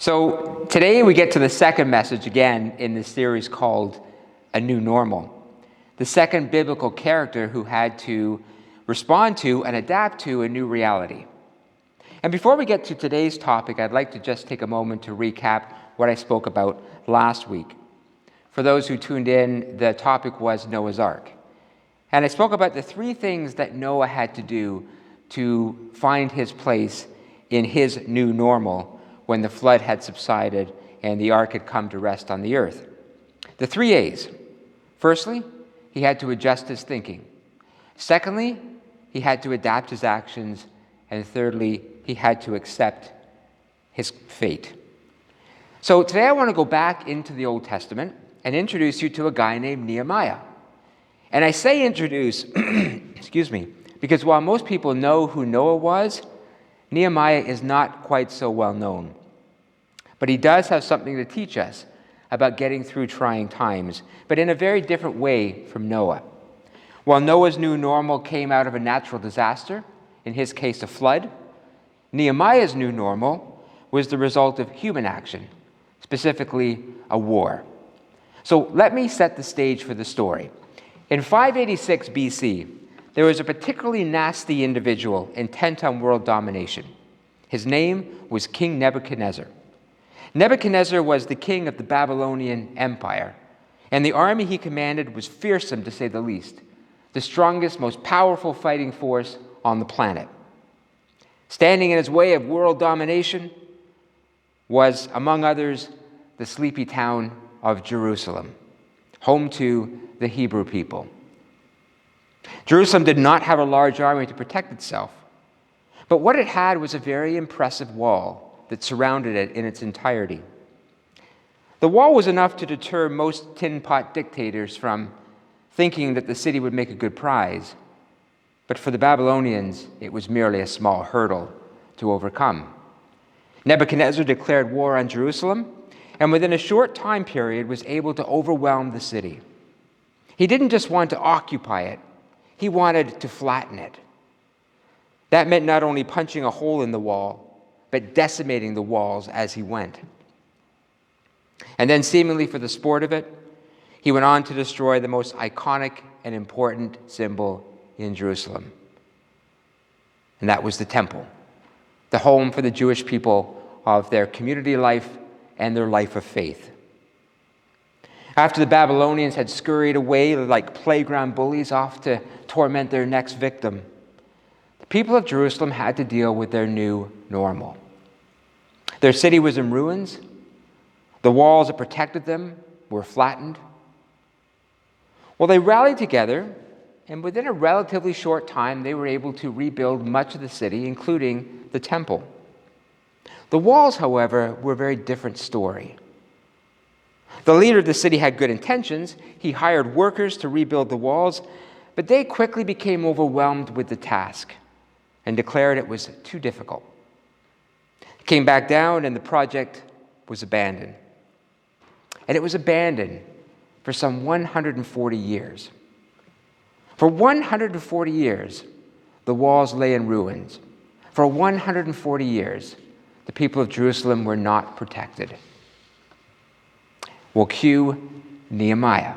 So today we get to the second message again in this series called A New Normal. The second biblical character who had to respond to and adapt to a new reality. And before we get to today's topic, I'd like to just take a moment to recap what I spoke about last week. For those who tuned in, the topic was Noah's Ark. And I spoke about the three things that Noah had to do to find his place in his new normal when the flood had subsided and the ark had come to rest on the earth. The three A's. Firstly, he had to adjust his thinking. Secondly, he had to adapt his actions. And thirdly, he had to accept his fate. So today I want to go back into the Old Testament and introduce you to a guy named Nehemiah. And I say introduce, because while most people know who Noah was, Nehemiah is not quite so well known. But he does have something to teach us about getting through trying times, but in a very different way from Noah. While Noah's new normal came out of a natural disaster, in his case a flood, Nehemiah's new normal was the result of human action, specifically a war. So let me set the stage for the story. In 586 BC, there was a particularly nasty individual intent on world domination. His name was King Nebuchadnezzar. Nebuchadnezzar was the king of the Babylonian Empire, and the army he commanded was fearsome to say the least, the strongest, most powerful fighting force on the planet. Standing in his way of world domination was, among others, the sleepy town of Jerusalem, home to the Hebrew people. Jerusalem did not have a large army to protect itself, but what it had was a very impressive wall that surrounded it in its entirety. The wall was enough to deter most tin pot dictators from thinking that the city would make a good prize, but for the Babylonians, it was merely a small hurdle to overcome. Nebuchadnezzar declared war on Jerusalem, and within a short time period was able to overwhelm the city. He didn't just want to occupy it, he wanted to flatten it. That meant not only punching a hole in the wall, but decimating the walls as he went. And then, seemingly for the sport of it, he went on to destroy the most iconic and important symbol in Jerusalem. And that was the temple, the home for the Jewish people of their community life and their life of faith. After the Babylonians had scurried away like playground bullies off to torment their next victim, the people of Jerusalem had to deal with their new normal. Their city was in ruins. The walls that protected them were flattened. Well, they rallied together, and within a relatively short time, they were able to rebuild much of the city, including the temple. The walls, however, were a very different story. The leader of the city had good intentions. He hired workers to rebuild the walls, but they quickly became overwhelmed with the task and declared it was too difficult. It came back down, and the project was abandoned. And it was abandoned for some 140 years. For 140 years, the walls lay in ruins. For 140 years, the people of Jerusalem were not protected. Well, cue Nehemiah.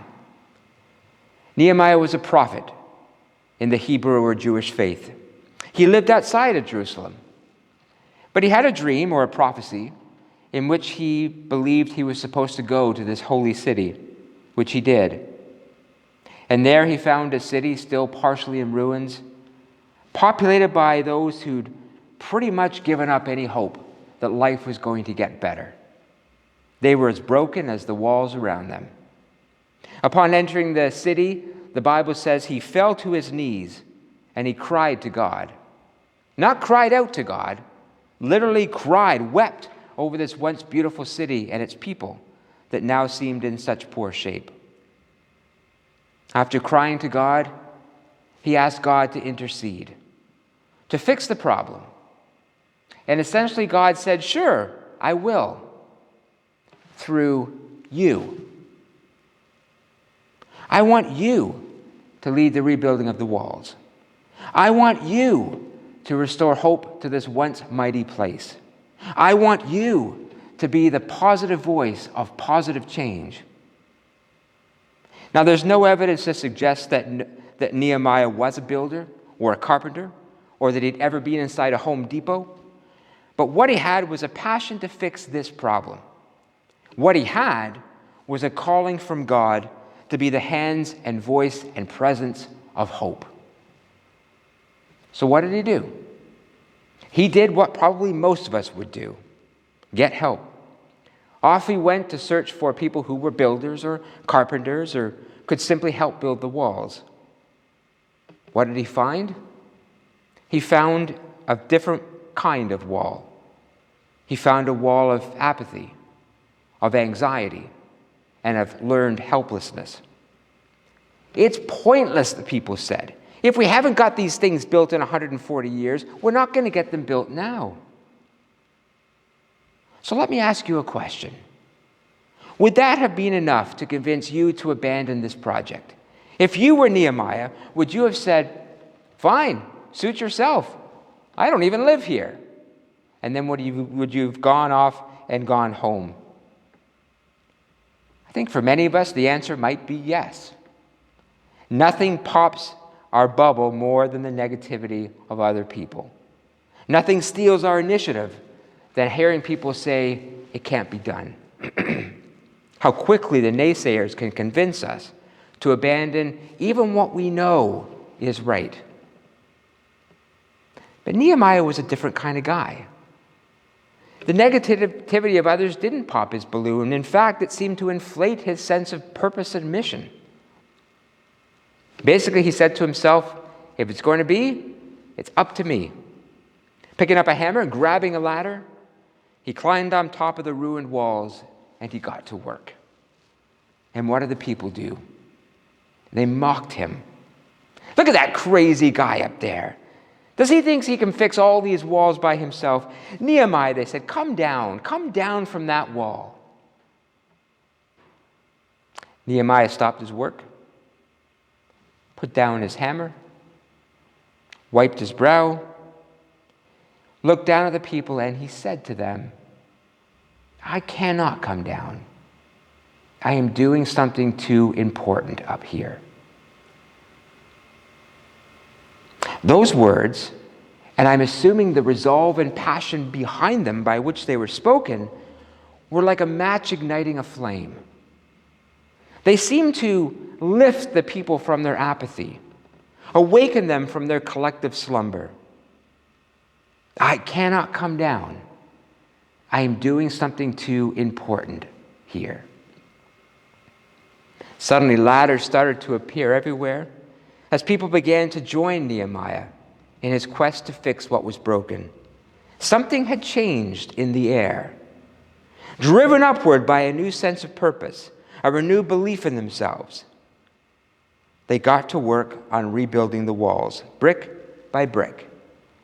Nehemiah was a prophet in the Hebrew or Jewish faith. He lived outside of Jerusalem, but he had a dream or a prophecy in which he believed he was supposed to go to this holy city, which he did. And there he found a city still partially in ruins, populated by those who'd pretty much given up any hope that life was going to get better. They were as broken as the walls around them. Upon entering the city, the Bible says he fell to his knees and he cried to God. Not cried out to God, literally cried, wept over this once beautiful city and its people that now seemed in such poor shape. After crying to God, he asked God to intercede, to fix the problem. And essentially God said, "Sure, I will, through you. I want you to lead the rebuilding of the walls. I want you to restore hope to this once mighty place. I want you to be the positive voice of positive change. Now, there's no evidence to suggest that Nehemiah was a builder or a carpenter, or that he'd ever been inside a Home Depot. But what he had was a passion to fix this problem. What he had was a calling from God to be the hands and voice and presence of hope. So what did he do? He did what probably most of us would do: get help. Off he went to search for people who were builders or carpenters or could simply help build the walls. What did he find? He found a different kind of wall. He found a wall of apathy, of anxiety, and of learned helplessness. It's pointless, the people said. If we haven't got these things built in 140 years, we're not going to get them built now. So let me ask you a question. Would that have been enough to convince you to abandon this project? If you were Nehemiah, would you have said, "Fine, suit yourself. I don't even live here"? And then would you have gone off and gone home? I think for many of us, the answer might be yes. Nothing pops our bubble more than the negativity of other people. Nothing steals our initiative than hearing people say it can't be done. How quickly the naysayers can convince us to abandon even what we know is right. But Nehemiah was a different kind of guy. The negativity of others didn't pop his balloon. In fact, it seemed to inflate his sense of purpose and mission. Basically, he said to himself, if it's going to be, it's up to me. Picking up a hammer and grabbing a ladder, he climbed on top of the ruined walls and he got to work. And what did the people do? They mocked him. Look at that crazy guy up there. Does he think he can fix all these walls by himself? Nehemiah, they said, come down from that wall. Nehemiah stopped his work, put down his hammer, wiped his brow, looked down at the people, and he said to them, I cannot come down. I am doing something too important up here. Those words, and I'm assuming the resolve and passion behind them by which they were spoken, were like a match igniting a flame. They seemed to lift the people from their apathy, awaken them from their collective slumber. I cannot come down. I am doing something too important here. Suddenly, ladders started to appear everywhere as people began to join Nehemiah in his quest to fix what was broken. Something had changed in the air. Driven upward by a new sense of purpose, a renewed belief in themselves, they got to work on rebuilding the walls, brick by brick,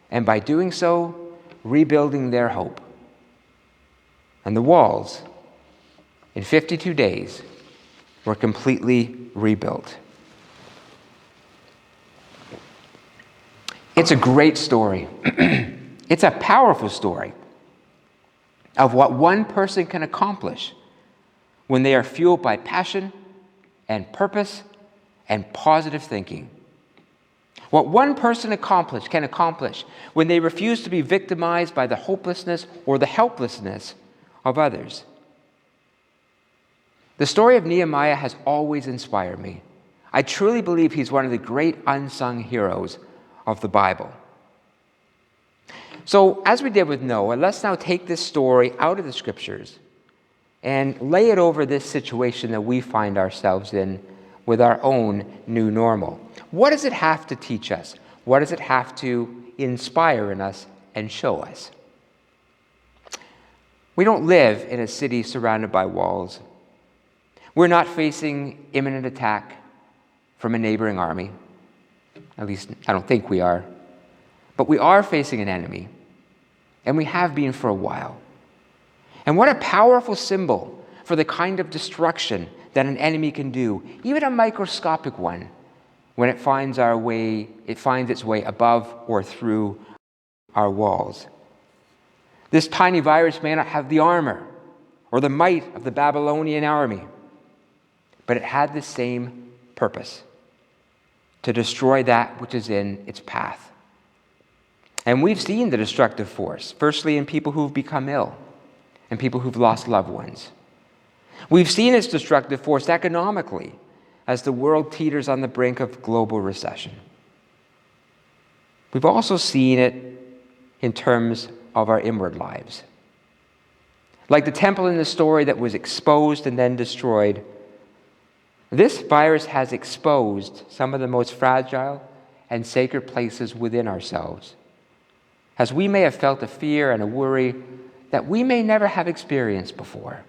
and by doing so, rebuilding their hope. And the walls, in 52 days, were completely rebuilt. It's a great story. It's a powerful story of what one person can accomplish when they are fueled by passion and purpose and positive thinking. What one person can accomplish when they refuse to be victimized by the hopelessness or the helplessness of others. The story of Nehemiah has always inspired me. I truly believe he's one of the great unsung heroes of the Bible. So, as we did with Noah, let's now take this story out of the scriptures and lay it over this situation that we find ourselves in with our own new normal. What does it have to teach us? What does it have to inspire in us and show us? We don't live in a city surrounded by walls. We're not facing imminent attack from a neighboring army. At least, I don't think we are. But we are facing an enemy, and we have been for a while. And what a powerful symbol for the kind of destruction that an enemy can do, even a microscopic one, when it finds its way above or through our walls. This tiny virus may not have the armor or the might of the Babylonian army, but it had the same purpose: to destroy that which is in its path. And we've seen the destructive force, firstly in people who've become ill and people who've lost loved ones. We've seen its destructive force economically as the world teeters on the brink of global recession. We've also seen it in terms of our inward lives. Like the temple in the story that was exposed and then destroyed, this virus has exposed some of the most fragile and sacred places within ourselves, as we may have felt a fear and a worry that we may never have experienced before,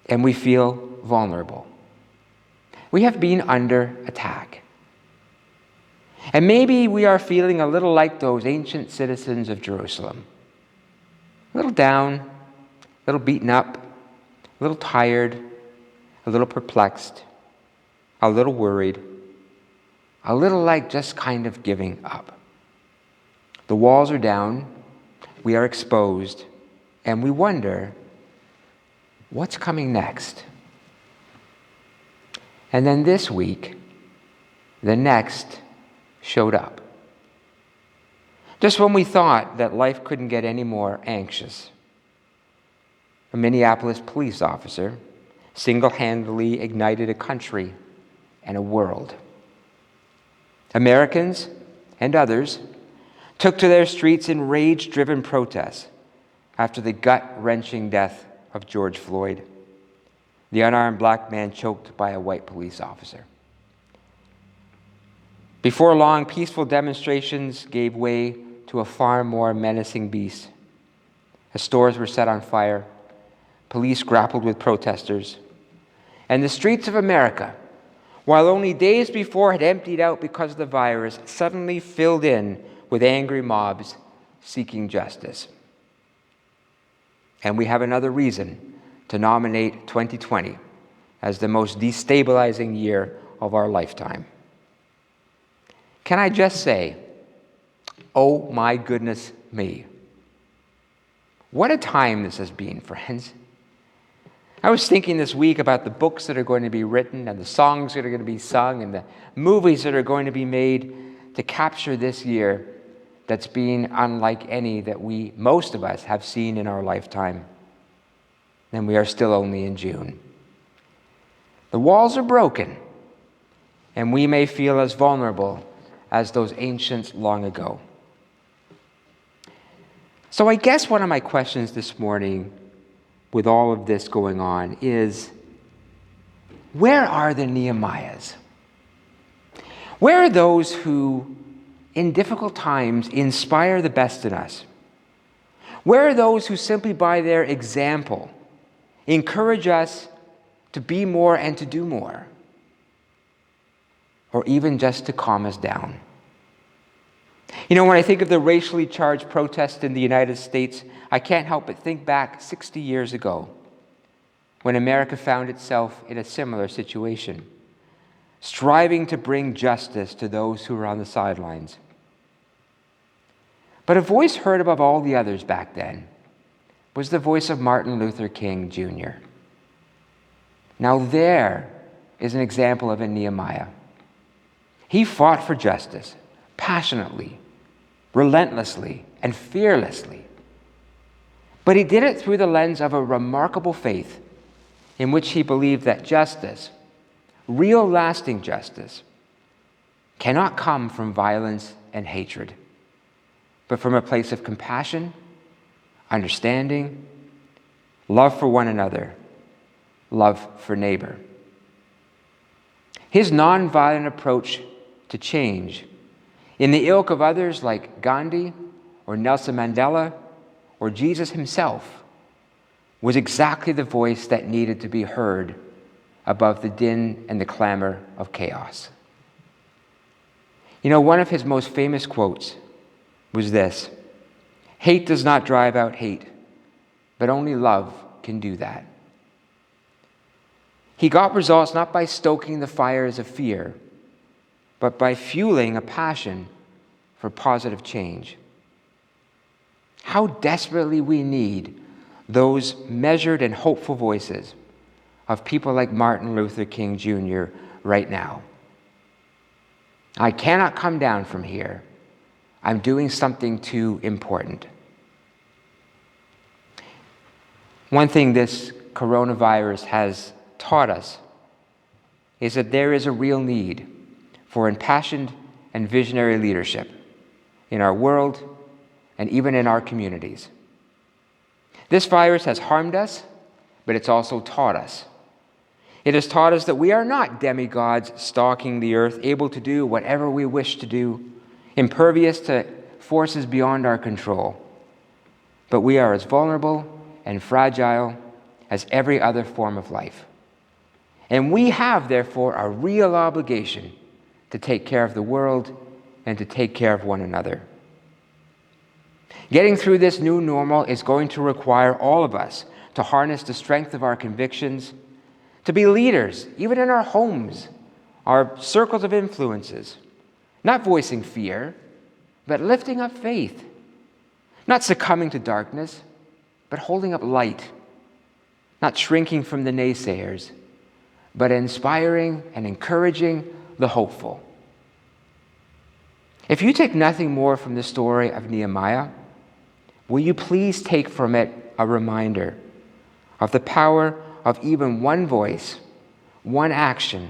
and we feel vulnerable. We have been under attack. And maybe we are feeling a little like those ancient citizens of Jerusalem, a little down, a little beaten up, a little tired, a little perplexed, a little worried, a little like just kind of giving up. The walls are down, we are exposed, and we wonder, what's coming next? And then this week, the next showed up. Just when we thought that life couldn't get any more anxious, a Minneapolis police officer single-handedly ignited a country and a world. Americans and others took to their streets in rage-driven protests after the gut-wrenching death of George Floyd, the unarmed black man choked by a white police officer. Before long, peaceful demonstrations gave way to a far more menacing beast. As stores were set on fire, police grappled with protesters, and the streets of America, while only days before had emptied out because of the virus, suddenly filled in with angry mobs seeking justice. And we have another reason to nominate 2020 as the most destabilizing year of our lifetime. Can I just say, oh my goodness me, what a time this has been, friends. I was thinking this week about the books that are going to be written and the songs that are going to be sung and the movies that are going to be made to capture this year that's been unlike any that most of us, have seen in our lifetime. And we are still only in June. The walls are broken, and we may feel as vulnerable as those ancients long ago. So I guess one of my questions this morning, with all of this going on, is, where are the Nehemiahs? Where are those who, in difficult times, inspire the best in us? Where are those who simply by their example encourage us to be more and to do more? Or even just to calm us down? You know, when I think of the racially charged protests in the United States, I can't help but think back 60 years ago, when America found itself in a similar situation, striving to bring justice to those who were on the sidelines. But a voice heard above all the others back then was the voice of Martin Luther King Jr. Now there is an example of a Nehemiah. He fought for justice passionately, relentlessly, and fearlessly. But he did it through the lens of a remarkable faith in which he believed that justice, real lasting justice, cannot come from violence and hatred, but from a place of compassion, understanding, love for one another, love for neighbor. His nonviolent approach to change, in the ilk of others like Gandhi or Nelson Mandela or Jesus himself, was exactly the voice that needed to be heard above the din and the clamor of chaos. You know, one of his most famous quotes was this: "Hate does not drive out hate, but only love can do that." He got results not by stoking the fires of fear, but by fueling a passion for positive change. How desperately we need those measured and hopeful voices of people like Martin Luther King Jr. right now. I cannot come down from here. I'm doing something too important. One thing this coronavirus has taught us is that there is a real need for impassioned and visionary leadership in our world and even in our communities. This virus has harmed us, but it's also taught us. It has taught us that we are not demigods stalking the earth, able to do whatever we wish to do, impervious to forces beyond our control. But we are as vulnerable and fragile as every other form of life. And we have, therefore, a real obligation to take care of the world and to take care of one another. Getting through this new normal is going to require all of us to harness the strength of our convictions, to be leaders, even in our homes, our circles of influences, not voicing fear, but lifting up faith, not succumbing to darkness, but holding up light, not shrinking from the naysayers, but inspiring and encouraging the hopeful. If you take nothing more from the story of Nehemiah, will you please take from it a reminder of the power of even one voice, one action,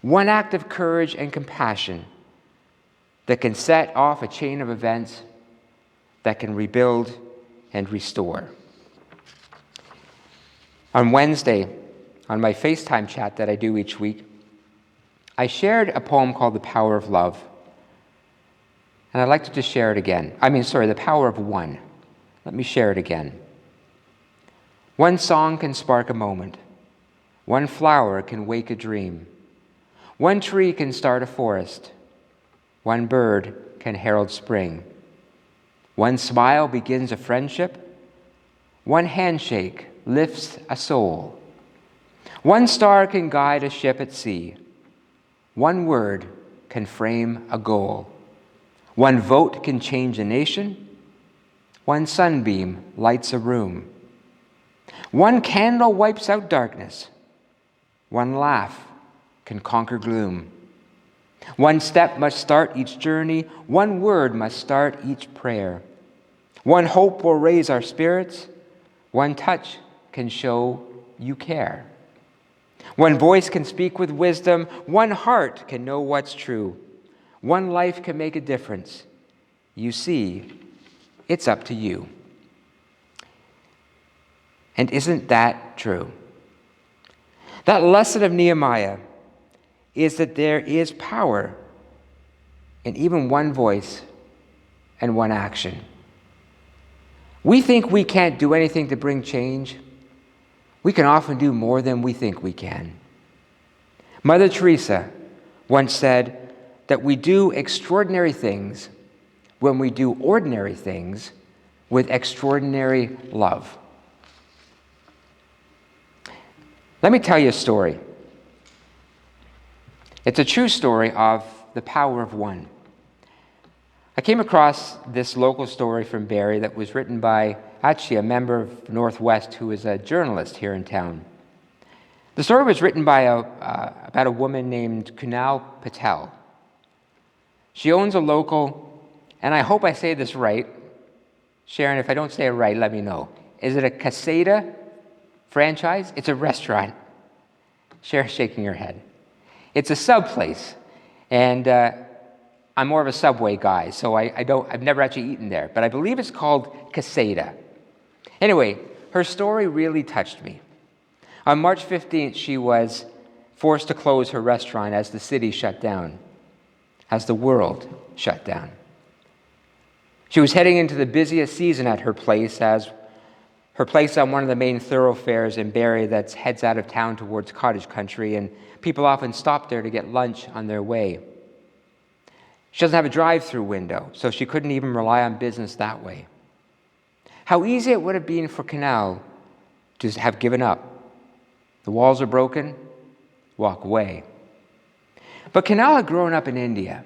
one act of courage and compassion that can set off a chain of events that can rebuild and restore. On Wednesday, on my FaceTime chat that I do each week, I shared a poem called The Power of Love. And I'd like to just share it again. The Power of One. Let me share it again. One song can spark a moment. One flower can wake a dream. One tree can start a forest. One bird can herald spring. One smile begins a friendship. One handshake lifts a soul. One star can guide a ship at sea. One word can frame a goal. One vote can change a nation. One sunbeam lights a room. One candle wipes out darkness. One laugh can conquer gloom. One step must start each journey. One word must start each prayer. One hope will raise our spirits. One touch can show you care. One voice can speak with wisdom. One heart can know what's true. One life can make a difference. You see, it's up to you. And isn't that true? That lesson of Nehemiah is that there is power in even one voice and one action. We think we can't do anything to bring change. We can often do more than we think we can. Mother Teresa once said that we do extraordinary things when we do ordinary things with extraordinary love. Let me tell you a story. It's a true story of the power of one. I came across this local story from Barrie that was written by a member of Northwest who is a journalist here in town. The story was written by about a woman named Kunal Patel. She owns a local, and I hope I say this right. Sharon, if I don't say it right, let me know. Is it a caseta franchise? It's a restaurant. Sharon's shaking her head. It's a sub place, and I'm more of a Subway guy, so I've never actually eaten there, but I believe it's called caseta. Anyway, her story really touched me. On March 15th, she was forced to close her restaurant as the city shut down, as the world shut down. She was heading into the busiest season at her place, as her place on one of the main thoroughfares in Barrie that heads out of town towards cottage country, and people often stop there to get lunch on their way. She doesn't have a drive-through window, so she couldn't even rely on business that way. How easy it would have been for Kunal to have given up. The walls are broken, walk away. But Kunal had grown up in India,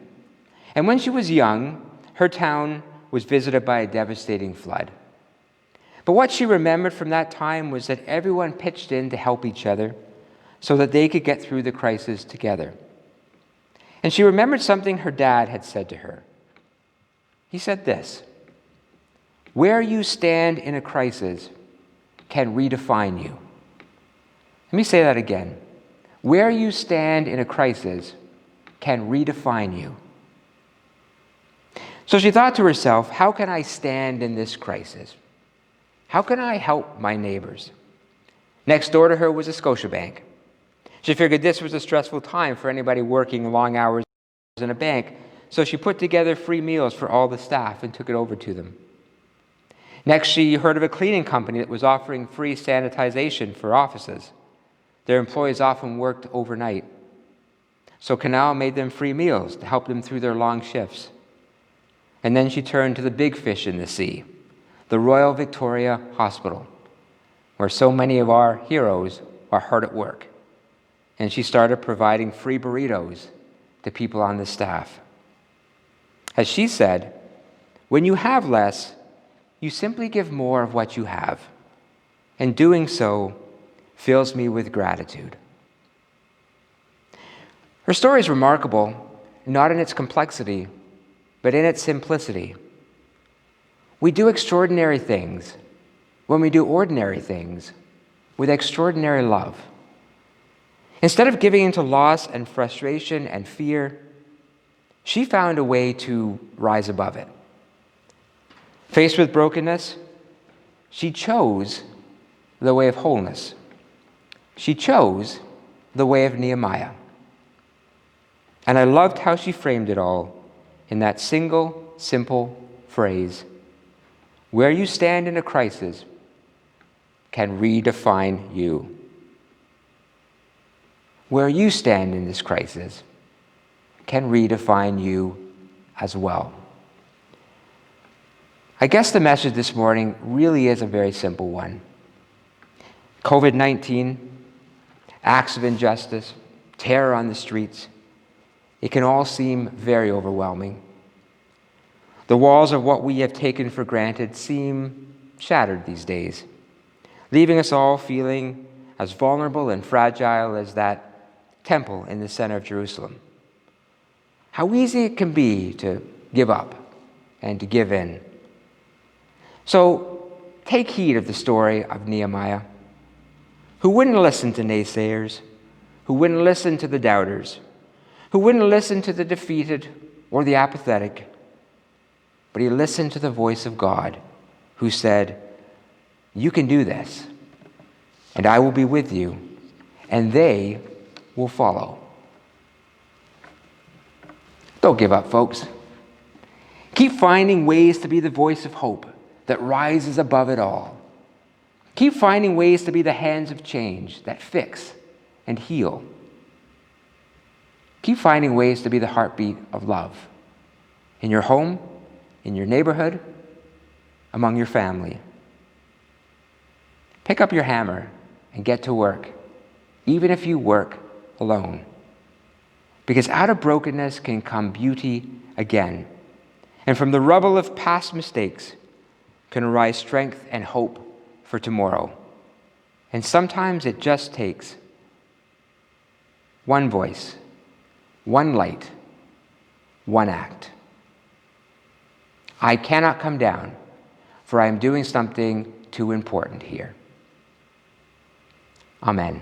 and when she was young, her town was visited by a devastating flood. But what she remembered from that time was that everyone pitched in to help each other so that they could get through the crisis together. And she remembered something her dad had said to her. He said this: "Where you stand in a crisis can redefine you." Let me say that again. Where you stand in a crisis can redefine you. So she thought to herself, how can I stand in this crisis? How can I help my neighbors? Next door to her was a Scotiabank. She figured this was a stressful time for anybody working long hours in a bank, so she put together free meals for all the staff and took it over to them. Next, she heard of a cleaning company that was offering free sanitization for offices. Their employees often worked overnight, so Canal made them free meals to help them through their long shifts. And then she turned to the big fish in the sea, the Royal Victoria Hospital, where so many of our heroes are hard at work. And she started providing free burritos to people on the staff. As she said, when you have less, you simply give more of what you have, and doing so fills me with gratitude. Her story is remarkable, not in its complexity, but in its simplicity. We do extraordinary things when we do ordinary things with extraordinary love. Instead of giving into loss and frustration and fear, she found a way to rise above it. Faced with brokenness, she chose the way of wholeness. She chose the way of Nehemiah. And I loved how she framed it all in that single, simple phrase: where you stand in a crisis can redefine you. Where you stand in this crisis can redefine you as well. I guess the message this morning really is a very simple one. COVID-19, acts of injustice, terror on the streets, it can all seem very overwhelming. The walls of what we have taken for granted seem shattered these days, leaving us all feeling as vulnerable and fragile as that temple in the center of Jerusalem. How easy it can be to give up and to give in. So take heed of the story of Nehemiah, who wouldn't listen to naysayers, who wouldn't listen to the doubters, who wouldn't listen to the defeated or the apathetic, but he listened to the voice of God, who said, "You can do this, and I will be with you, and they will follow." Don't give up, folks. Keep finding ways to be the voice of hope that rises above it all. Keep finding ways to be the hands of change that fix and heal. Keep finding ways to be the heartbeat of love in your home, in your neighborhood, among your family. Pick up your hammer and get to work, even if you work alone. Because out of brokenness can come beauty again. And from the rubble of past mistakes can arise strength and hope for tomorrow. And sometimes it just takes one voice, one light, one act. I cannot come down, for I am doing something too important here. Amen.